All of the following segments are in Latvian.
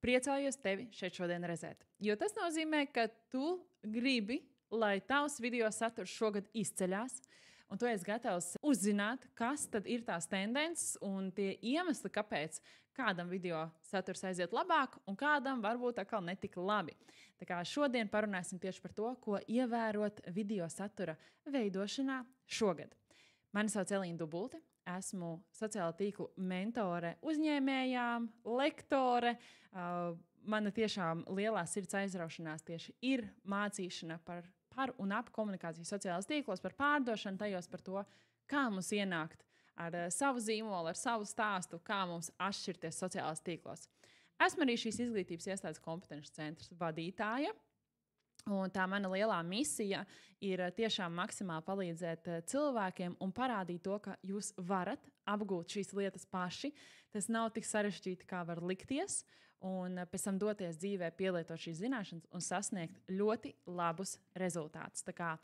priecājos tevi šeit šodien redzēt. Jo tas nozīmē, ka tu gribi, lai tavs video saturs šogad izceļās, un tu esi gatavs uzzināt, kas tad ir tās tendences un tie iemesli, kāpēc kādam video saturs aiziet labāk un kādam varbūt atkal netik labi. Tā kā šodien parunāsim tieši par to, ko ievērot video satura veidošanā šogad. Mani sauc Elīna Dubulti. Esmu sociālo tīklu mentore uzņēmējām, lektore. Mana tiešām lielā sirds aizraušanās tieši ir mācīšana par un ap komunikāciju sociālajos tīklos, par pārdošanu tajos, par to, kā mums ienākt ar savu zīmolu, ar savu stāstu, kā mums atšķirties sociālajos tīklos. Esmu arī šīs izglītības iestādes kompetences centrs vadītāja. Un tā mana lielā misija ir tiešām maksimāli palīdzēt cilvēkiem un parādīt to, ka jūs varat apgūt šīs lietas paši. Tas nav tik sarežģīti, kā var likties, un pēc tam doties dzīvē, pielietot šīs zināšanas un sasniegt ļoti labus rezultātus. Tā kā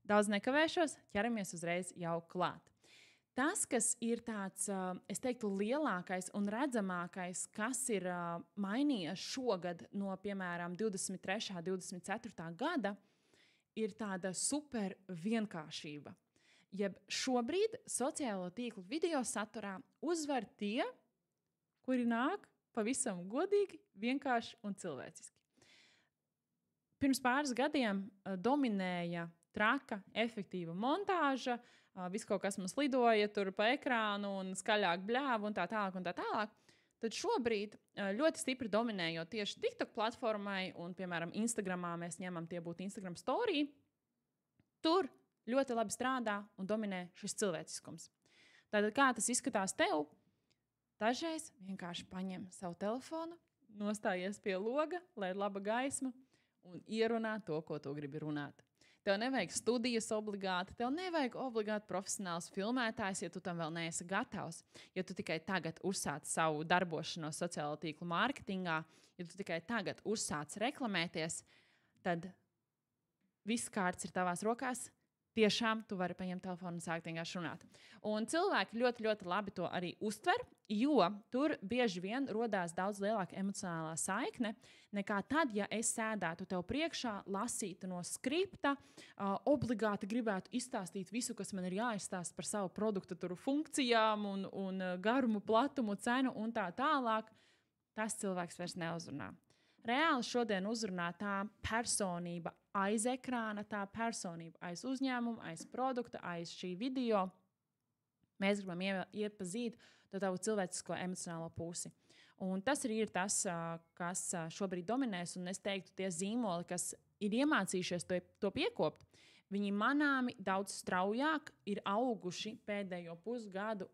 daudz nekavēšos, ķeramies uzreiz jau klāt. Tas, kas ir tāds, es teiktu, lielākais un redzamākais, kas ir mainījies šogad no, piemēram, 23. un 24. gada, ir tāda super vienkāršība. Jeb šobrīd sociālo tīklu video saturā uzvar tie, kuri nāk pavisam godīgi, vienkārši un cilvēciski. Pirms pāris gadiem dominēja traka, efektīva montāža, viss kaut kas mums lidoja tur pa ekrānu un skaļāk bļāva un tā tālāk un tā tālāk. Tad šobrīd ļoti stipri dominējot tieši TikTok platformai un, piemēram, Instagramā mēs ņemam tie būtu Instagram story, tur ļoti labi strādā un dominē šis cilvēciskums. Tātad kā tas izskatās tev? Dažreiz vienkārši paņem savu telefonu, nostājies pie loga, lai ir laba gaisma un ierunā to, ko tu gribi runāt. Tev nevajag studijas obligāti, tev nevajag obligāti profesionāls filmētājs, ja tu tam vēl neesi gatavs. Ja tu tikai tagad uzsāc savu darbošanos sociālo tīklu mārketingā, ja tu tikai tagad uzsāc reklamēties, tad viss kārts ir tavās rokās. Tiešām tu vari paņemt telefonu un sākt vienkārši runāt. Un cilvēki ļoti, ļoti labi to arī uztver, jo tur bieži vien rodās daudz lielāka emocionālā saikne nekā tad, ja es sēdētu tev priekšā, lasītu no skripta, obligāti gribētu izstāstīt visu, kas man ir jāizstāsta par savu produktu funkcijām un garumu, platumu, cenu un tā tālāk. Tas cilvēks vairs neuzrunā. Reāli šodien uzrunā tā personība aiz ekrāna, tā personība aiz uzņēmuma, aiz produkta, aiz šī video. Mēs gribam iepazīt to tavu cilvēcisko emocionālo pusi. Un tas arī ir tas, kas šobrīd dominēs, un es teiktu, tie zīmoli, kas ir iemācījušies to piekopt, viņi manāmi daudz straujāk ir auguši pēdējo pusgadu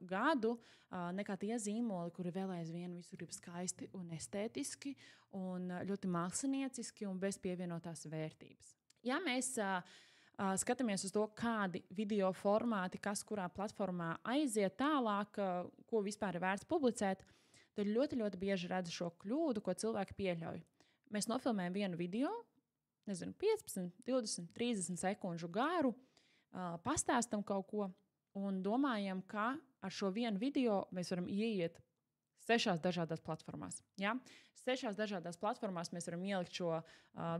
nekā tie zīmoli, kuri vēl aizvien visur ir skaisti un estētiski un ļoti mākslinieciski un bez pievienotās vērtības. Ja mēs skatāmies uz to, kādi video formāti, kas kurā platformā aiziet tālāk, ko vispār ir vērts publicēt, tad ļoti, ļoti bieži redzu šo kļūdu, ko cilvēki pieļauj. Mēs nofilmējam vienu video, 15, 20, 30 sekundžu garu, pastāstam kaut ko un domājam, ka ar šo vienu video mēs varam ieiet 6 dažādās platformās. Ja? 6 dažādās platformās mēs varam ielikt šo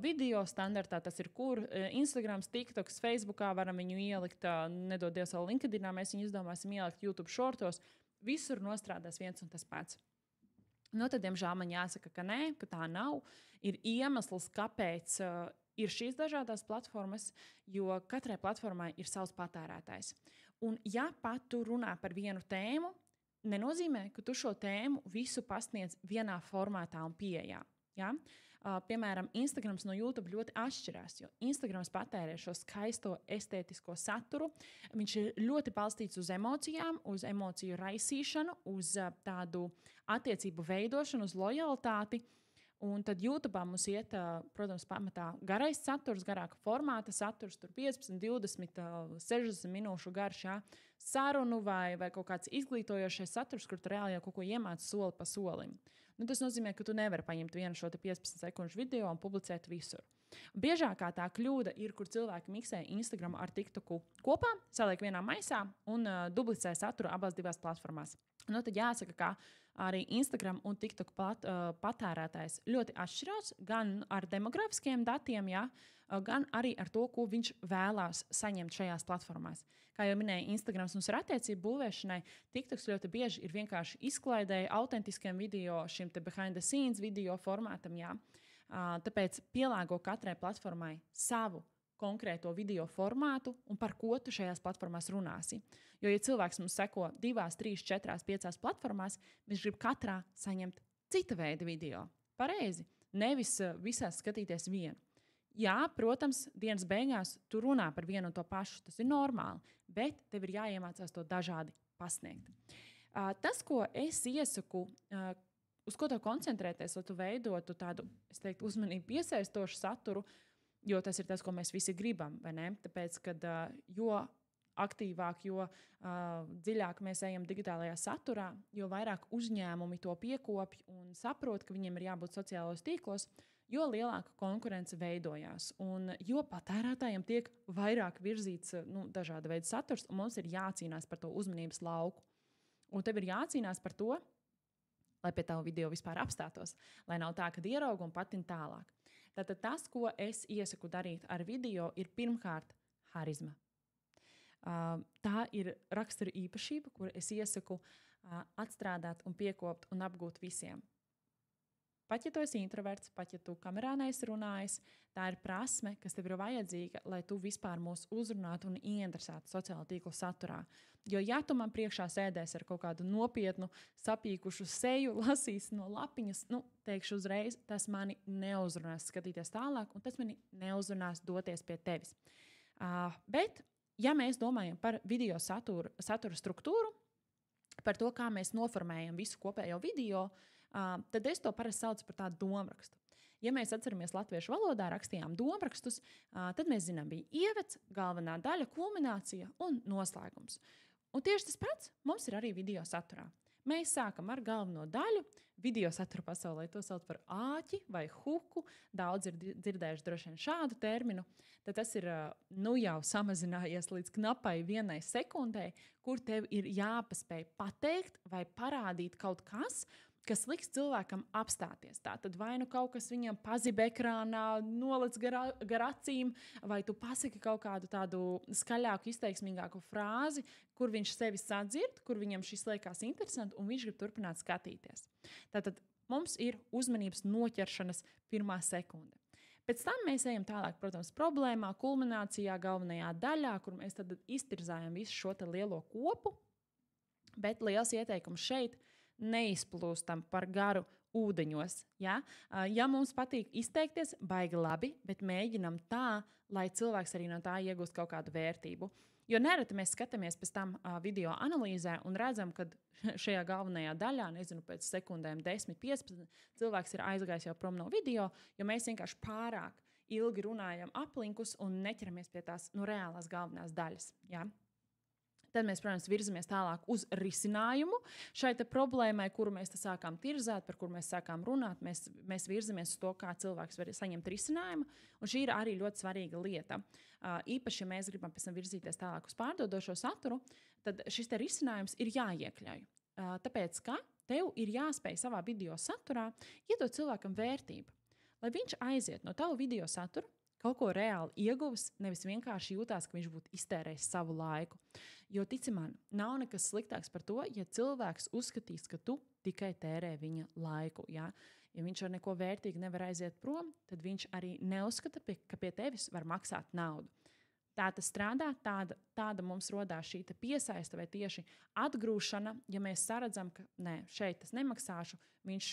video standartā. Tas ir kur Instagram, TikTok, Facebookā varam viņu ielikt, nedodies vēl LinkedInā, mēs viņu izdomāsim ielikt YouTube shortos. Visur nostrādās viens un tas pats. Nu, tad, diemžēl, man jāsaka, ka nē, ka tā nav. Ir iemesls, kāpēc ir šīs dažādās platformas, jo katrai platformai ir savs patērētājs. Un, ja pat tu runā par vienu tēmu, nenozīmē, ka tu šo tēmu visu pasniedz vienā formātā un pieejā. Ja? Piemēram, Instagrams no YouTube ļoti atšķirās, jo Instagrams patērē šo skaisto estētisko saturu. Viņš ir ļoti balstīts uz emocijām, uz emociju raisīšanu, uz tādu attiecību veidošanu, uz lojalitāti. Un tad YouTube mums iet, protams, pamatā garais saturs, garāka formāta saturs, tur 15, 20, 60 minūšu garš, jā, sarunu vai kaut kāds izglītojošais saturs, kur tu reāli jau kaut ko iemāc soli pa solim. Nu, tas nozīmē, ka tu nevari paņemt vienu šo 15 sekundžu video un publicēt visur. Biežākā tā kļūda ir, kur cilvēki miksē Instagram ar TikToku kopā, saliek vienā maisā un duplicē saturu abās divās platformās. Nu, tad jāsaka, ka arī Instagram un TikTok patērētājs ļoti atšķirās gan ar demogrāfiskiem datiem, ja, gan arī ar to, ko viņš vēlās saņemt šajās platformās. Kā jau minēju, Instagrams mums ir attiecību būvēšanai, TikToks ļoti bieži ir vienkārši izklaidēji autentiskiem video, šim te behind the scenes video formātam. Ja. Tāpēc pielāgo katrai platformai savu konkrēto video formātu un par ko tu šajās platformās runāsi. Jo, ja cilvēks mums seko 2, 3, 4, 5 platformās, viņš grib katrā saņemt cita veida video. Pareizi. Nevis visās skatīties vienu. Jā, protams, dienas beigās tu runā par vienu un to pašu. Tas ir normāli, bet tev ir jāiemācās to dažādi pasniegt. Tas, ko es iesaku, uz ko tev koncentrēties, lai tu veidotu tādu, es teiktu, uzmanību piesaistošu saturu, jo tas ir tas, ko mēs visi gribam, vai ne? Tāpēc, kad jo aktīvāk, jo dziļāk mēs ejam digitālajā saturā, jo vairāk uzņēmumi to piekopj un saprot, ka viņiem ir jābūt sociālos tīklos, jo lielāka konkurence veidojās. Un jo patērētājiem tiek vairāk virzīts dažāda veida saturs, un mums ir jācīnās par to uzmanības lauku. Un tev ir jācīnās par to, lai pie tava video vispār apstātos, lai nav tā, ka ierauga un patin tālāk. Tātad tas, ko es iesaku darīt ar video, ir pirmkārt harizma. Tā ir rakstura īpašība, kur es iesaku atstrādāt un piekopt un apgūt visiem. Pat ja tu esi introverts, pat ja tu kamerā neesi runājis, tā ir prasme, kas tev ir vajadzīga, lai tu vispār mūs uzrunātu un ieinteresētu sociālo tīklu saturā. Jo ja tu man priekšā sēdēsi ar kaut kādu nopietnu, sapīkušu seju, lasīs no lapiņas, teikšu uzreiz, tas mani neuzrunās skatīties tālāk, un tas mani neuzrunās doties pie tevis. Bet, ja mēs domājam par video satura struktūru, par to, kā mēs noformējam visu kopējo video, tad es to parasti saucu par tādu domrakstu. Ja mēs atceramies latviešu valodā, rakstījām domrakstus, tad mēs zinām, bija ievads, galvenā daļa, kulminācija un noslēgums. Un tieši tas pats mums ir arī video saturā. Mēs sākam ar galveno daļu, video satura pasaulē to sauc par āķi vai huku. Daudz ir dzirdējuši droši vien šādu terminu. Tad tas ir jau samazinājies līdz knapai 1 sekundei, kur tev ir jāpaspēj pateikt vai parādīt kaut kas liks cilvēkam apstāties. Tātad vai kaut kas viņam pazib ekrānā, nolec gar acīm, vai tu pasaki kaut kādu tādu skaļāku, izteiksmīgāku frāzi, kur viņš sevi sadzird, kur viņam šis liekas interesanti, un viņš grib turpināt skatīties. Tātad mums ir uzmanības noķeršanas 1 sekunde. Pēc tam mēs ejam tālāk, protams, problēmā, kulminācijā, galvenajā daļā, kur mēs tad iztirzājam visu šo te lielo kopu, bet liels ieteikums šeit neizplūstam par garu ūdeņos. Ja? Ja mums patīk izteikties, baigi labi, bet mēģinam tā, lai cilvēks arī no tā iegūst kaut kādu vērtību. Jo nereti mēs skatāmies pēc tam video analīzē un redzam, ka šajā galvenajā daļā, pēc sekundēm 10, 15, cilvēks ir aizgājis jau prom no video, jo mēs vienkārši pārāk ilgi runājam aplinkus un neķeramies pie tās reālās galvenās daļas. Ja? Tad mēs, protams, virzamies tālāk uz risinājumu šai problēmai, kuru mēs sākām tirzāt, par kuru mēs sākām runāt. Mēs virzamies uz to, kā cilvēks var saņemt risinājumu. Un šī ir arī ļoti svarīga lieta. Īpaši, ja mēs gribam pēc tam virzīties tālāk uz pārdodošo saturu, tad šis risinājums ir jāiekļauj. Tāpēc, ka tev ir jāspēj savā video saturā iedot cilvēkam vērtību. Lai viņš aiziet no tava video satura, kaut ko reāli ieguvis, nevis vienkārši jūtās, ka viņš būtu iztērējis savu laiku. Jo, tici man, nav nekas sliktāks par to, ja cilvēks uzskatīs, ka tu tikai tērē viņa laiku. Ja? Ja viņš ar neko vērtīgu nevar aiziet prom, tad viņš arī neuzskata, ka pie tevis var maksāt naudu. Tā tas strādā, tāda mums rodās šī piesaiste vai tieši atgrūšana, ja mēs saredzam, ka šeit es nemaksāšu, viņš,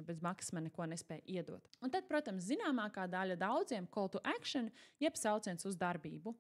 bez maksas man neko nespēja iedot. Un tad, protams, zināmākā daļa daudziem call to action, jeb sauciens uz darbību.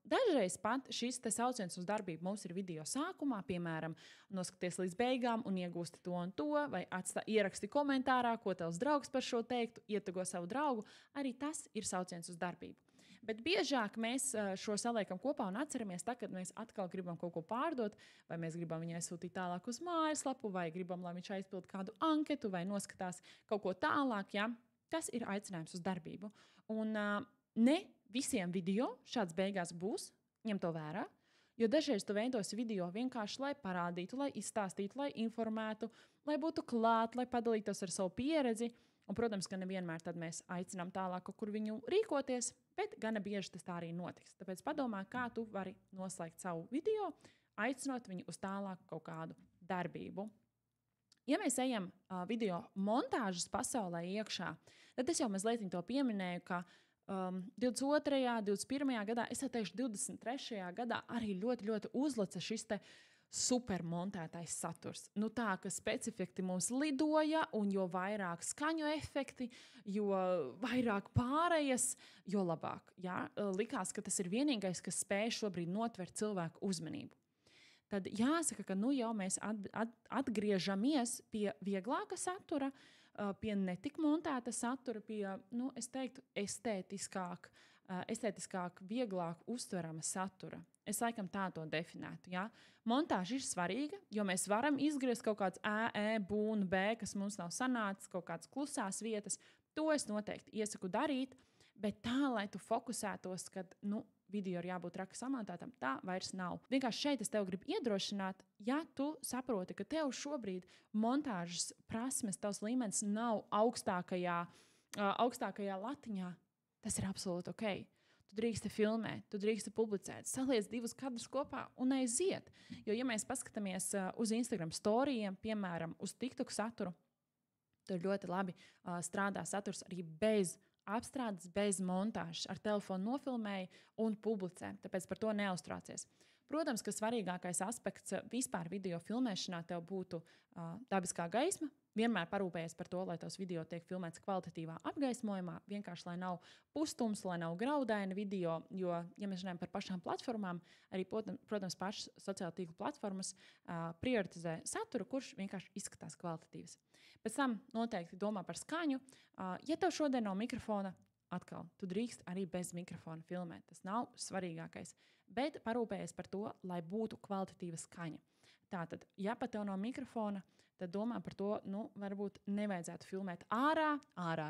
Dažreiz pat šis sauciens uz darbību mums ir video sākumā, piemēram, noskaties līdz beigām un iegūsti to un to, vai ieraksti komentārā, ko tavs draugs par šo teiktu, ietago savu draugu, arī tas ir sauciens uz darbību. Bet biežāk mēs šo saliekam kopā un atceramies, tā, kad mēs atkal gribam kaut ko pārdot, vai mēs gribam viņu aizsūtīt tālāk uz mājaslapu, vai gribam, lai viņš aizpild kādu anketu, vai noskatās kaut ko tālāk. Ja? Tas ir aicinājums uz darbību. Un ne visiem video šāds beigās būs, ņem to vērā, Jo dažreiz tu veidosi video vienkārši, lai parādītu, lai izstāstītu, lai informētu, lai būtu klāt, lai padalītos ar savu pieredzi. Un, protams, ka nevienmēr tad mēs aicinām tālāk kaut kur viņu rīkoties, bet gana bieži tas tā arī notiks. Tāpēc padomā, kā tu vari noslēgt savu video, aicinot viņu uz tālāku kaut kādu darbību. Ja mēs ejam video montāžas pasaulē iekšā, tad es jau mazliet to pieminēju, ka 22. 21. gadā, es teikšu 23. gadā arī ļoti, ļoti uzlaca šis te supermontētais saturs. Nu tā, ka specifikti mums lidoja, un jo vairāk skaņu efekti, jo vairāk pārējas, jo labāk. Ja? Likās, ka tas ir vienīgais, kas spēj šobrīd notvert cilvēku uzmanību. Tad jāsaka, ka nu jau mēs atgriežamies pie vieglāka satura, pie netik montēta satura, pie, nu, es teiktu, estētiskāk, vieglāk uztverama satura. Es laikam tā to definētu. Ja? Montāža ir svarīga, jo mēs varam izgriezt kaut kāds B un B, kas mums nav sanācis, kaut kādas klusās vietas. To es noteikti iesaku darīt, bet tā, lai tu fokusētos, kad video ir jābūt raka samontātam, tā vairs nav. Vienkārši šeit es tev gribu iedrošināt, ja tu saproti, ka tev šobrīd montāžas prasmes, tavs līmenis nav augstākajā latiņā, tas ir absolūti ok. Tu drīksti filmēt, tu drīksti publicēt, saliec 2 kadrus kopā un aiziet. Jo, ja mēs paskatāmies uz Instagram storijiem, piemēram, uz TikTok saturu, tad ļoti labi strādā saturs arī bez apstrādes, bez montāžas. Ar telefonu nofilmēji un publicē, tāpēc par to neuztraucies. Protams, ka svarīgākais aspekts vispār video filmēšanā tev būtu dabiskā gaisma. Vienmēr parūpējies par to, lai tavs video tiek filmēts kvalitatīvā apgaismojumā, vienkārši, lai nav pustums, lai nav graudaina video, jo, ja mēs runājam par pašām platformām, arī, protams, pašas sociālo tīklu platformas prioritizē saturu, kurš vienkārši izskatās kvalitatīvs. Pēc tam noteikti domā par skaņu. Ja tev šodien nav mikrofona, atkal, tu drīkst arī bez mikrofona filmēt. Tas nav svarīgākais, bet parūpējies par to, lai būtu kvalitatīva skaņa. Tātad, ja pat tev nav mikrofona, tad domā par to, varbūt nevajadzētu filmēt ārā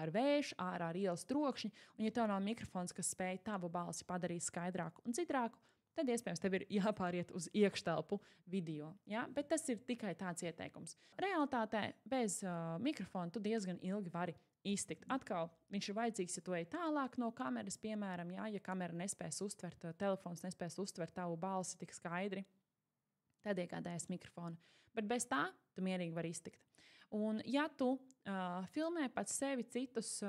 ir vējš, ārā ir ielas trokšņi, un ja tev nav mikrofons, kas spēj tavu balsi padarīt skaidrāku un citrāku, tad iespējams tev ir jāpāriet uz iekštelpu video. Ja? Bet tas ir tikai tāds ieteikums. Realitātē bez mikrofona tu diezgan ilgi vari iztikt. Atkal viņš ir vajadzīgs, ja tu ej tālāk no kameras, piemēram, ja kamera nespēs uztvert, telefons nespēs uztvert tavu balsi tik skaidri, tad iegādājies mikrofonu. Bet bez tā tu mierīgi vari iztikt. Un ja tu filmē pats sevi citus,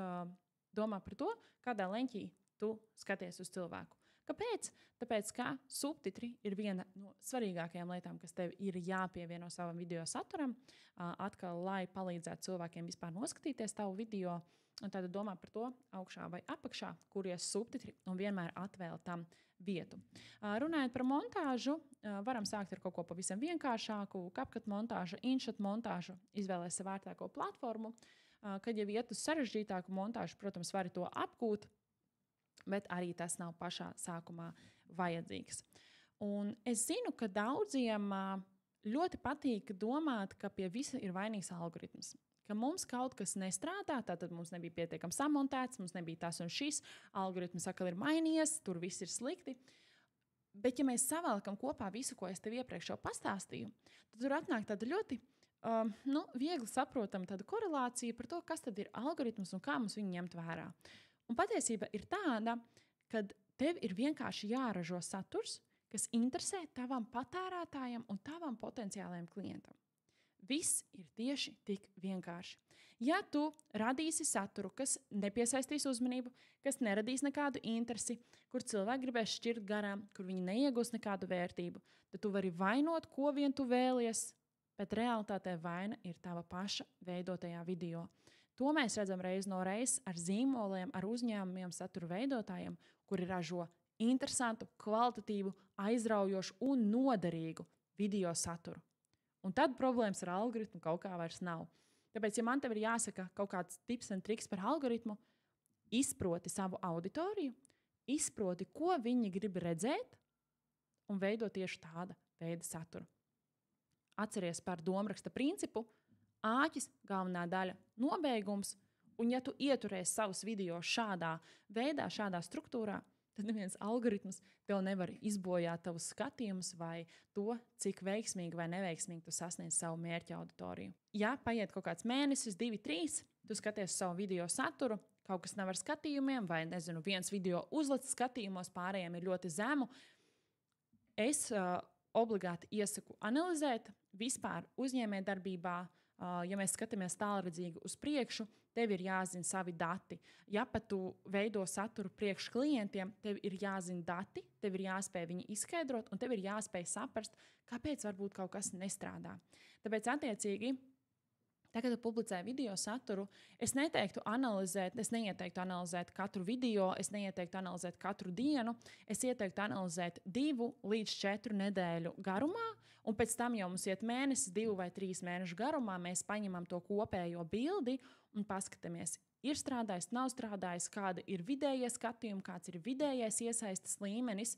domā par to, kādā leņķī tu skaties uz cilvēku. Kāpēc? Tāpēc, ka subtitri ir viena no svarīgākajām lietām, kas tev ir jāpievieno savam video saturam, atkal, lai palīdzētu cilvēkiem vispār noskatīties tavu video, un tad domā par to augšā vai apakšā, kur ies subtitri, un vienmēr atvēl tam vietu. Runājot par montāžu, varam sākt ar kaut ko pavisam vienkāršāku, CapCut montāžu, InShot montāžu, izvēlēs sev vērtāko platformu. Kad jau iet uz sarežģītāku montāžu, protams, vari to apgūt, bet arī tas nav pašā sākumā vajadzīgs. Un es zinu, ka daudziem ļoti patīk domāt, ka pie visa ir vainīgs algoritms. Ka mums kaut kas nestrādā, tātad mums nebija pietiekami samontēts, mums nebija tas un šis, algoritms atkal ir mainījies, tur viss ir slikti. Bet ja mēs savalkam kopā visu, ko es tev iepriekš jau pastāstīju, tad tur atnāk tāda ļoti viegli saprotama tāda korelācija par to, kas tad ir algoritms un kā mums viņu ņemt vērā. Un patiesība ir tāda, ka tev ir vienkārši jāražo saturs, kas interesē tavam patērētājam un tavam potenciālajam klientam. Viss ir tieši tik vienkārši. Ja tu radīsi saturu, kas nepiesaistīs uzmanību, kas neradīs nekādu interesi, kur cilvēki gribēs šķirt garām, kur viņi neiegūs nekādu vērtību, tad tu vari vainot, ko vien tu vēlies, bet realitātē vaina ir tava paša veidotajā video. To mēs redzam reiz no reizes ar zīmoliem, ar uzņēmumiem, satura veidotājiem, kuri ražo interesantu, kvalitatīvu, aizraujošu un noderīgu video saturu. Un tad problēmas ar algoritmu kaut kā vairs nav. Tāpēc, ja man tev ir jāsaka kaut kāds tips un triks par algoritmu, izproti savu auditoriju, izproti, ko viņi grib redzēt un veido tieši tāda veida saturu. Atceries par domraksta principu, āķis, galvenā daļa, nobeigums, un ja tu ieturēsi savus video šādā veidā, šādā struktūrā, tad neviens algoritms tev nevar izbojāt tavus skatījumus vai to, cik veiksmīgi vai neveiksmīgi tu sasniedz savu mērķa auditoriju. Ja paiet kaut kāds mēnesis, 2, 3, tu skaties savu video saturu, kaut kas nav ar skatījumiem, vai, nezinu, viens video uzlicis skatījumos, pārējiem ir ļoti zemu, es obligāti iesaku analizēt vispār uzņēmējdarbībā. Ja mēs skatāmies tālredzīgi uz priekšu, tev ir jāzina savi dati. Ja pat tu veido saturu priekš klientiem, tev ir jāzina dati, tev ir jāspēj viņi izskaidrot, un tev ir jāspēj saprast, kāpēc varbūt kaut kas nestrādā. Tāpēc, attiecīgi, tagad, kad publicē video saturu, es neieteiktu analizēt katru video, es neieteiktu analizēt katru dienu, es ieteiktu analizēt 2 līdz 4 nedēļu garumā, un pēc tam jau mums iet mēnesis, 2 vai 3 mēnešu garumā, mēs paņemam to kopējo bildi un paskatāmies, ir strādājis, nav strādājis, kāda ir vidējie skatījumi, kāds ir vidējais iesaistes līmenis,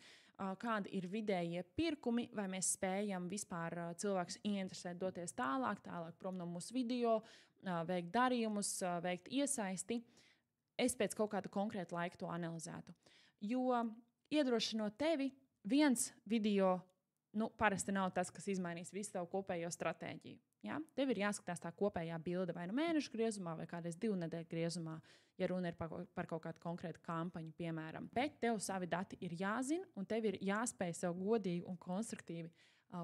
kādi ir vidējie pirkumi, vai mēs spējam vispār cilvēkus ieinteresēt, doties tālāk prom no mūsu video, veikt darījumus, veikt iesaisti. Es pēc kaut kāda konkrēta laika to analizētu. Jo iedrošinot tevi, viens video parasti nav tas, kas izmainīs visu tavu kopējo stratēģiju. Ja? Tev ir jāskatās tā kopējā bilde vai mēnešu griezumā, vai kādreiz 2 nedēļu griezumā, ja runa ir par kaut kādu konkrētu kampaņu, piemēram. Bet tev savi dati ir jāzina, un tev ir jāspēj sev godīgi un konstruktīvi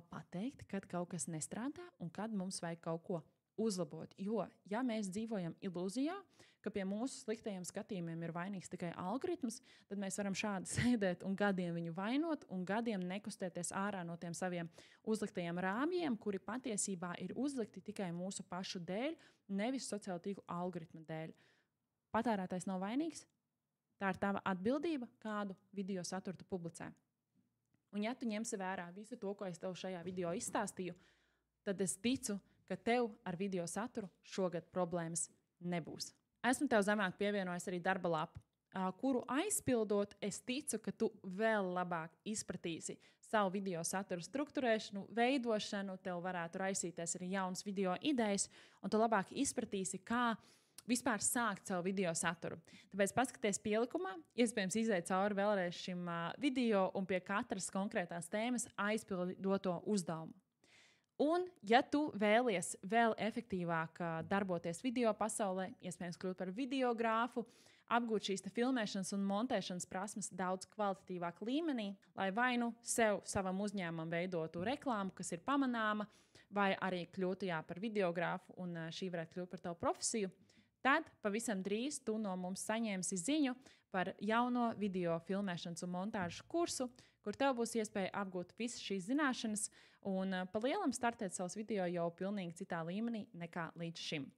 pateikt, kad kaut kas nestrādā un kad mums vajag kaut ko uzlabot. Jo, ja mēs dzīvojam ilūzijā, ka pie mūsu sliktajiem skatījumiem ir vainīgs tikai algoritms, tad mēs varam šādi sēdēt un gadiem viņu vainot un gadiem nekustēties ārā no tiem saviem uzliktajiem rāmjiem, kuri patiesībā ir uzlikti tikai mūsu pašu dēļ, nevis sociālo tīklu algoritmu dēļ. Patērētājs nav vainīgs. Tā ir tava atbildība, kādu video saturu tu publicē. Un ja tu ņemsi vērā visu to, ko es tev šajā video izstāstīju, tad es ticu, ka tev ar video saturu šogad problēmas nebūs. Esmu tev zemāk pievienojis arī darba lapu, kuru aizpildot, es ticu, ka tu vēl labāk izpratīsi savu video saturu strukturēšanu, veidošanu, tev varētu raisīties arī jaunas video idejas, un tu labāk izpratīsi, kā vispār sākt savu video saturu. Tāpēc paskaties pielikumā, iespējams iziet cauri vēlreiz šim video un pie katras konkrētās tēmas aizpildi doto uzdevumu. Un, ja tu vēlies vēl efektīvāk darboties video pasaulē, iespējams kļūt par videogrāfu, apgūt šīs filmēšanas un montēšanas prasmes daudz kvalitatīvāk līmenī, lai vai nu savam uzņēmumam veidotu reklāmu, kas ir pamanāma, vai arī kļūtu par videogrāfu un šī varētu kļūt par tavu profesiju, tad pavisam drīz tu no mums saņemsi ziņu par jauno video filmēšanas un montāžu kursu, kur tev būs iespēja apgūt visas šīs zināšanas un pa lielam startēt savus video jau pilnīgi citā līmenī nekā līdz šim.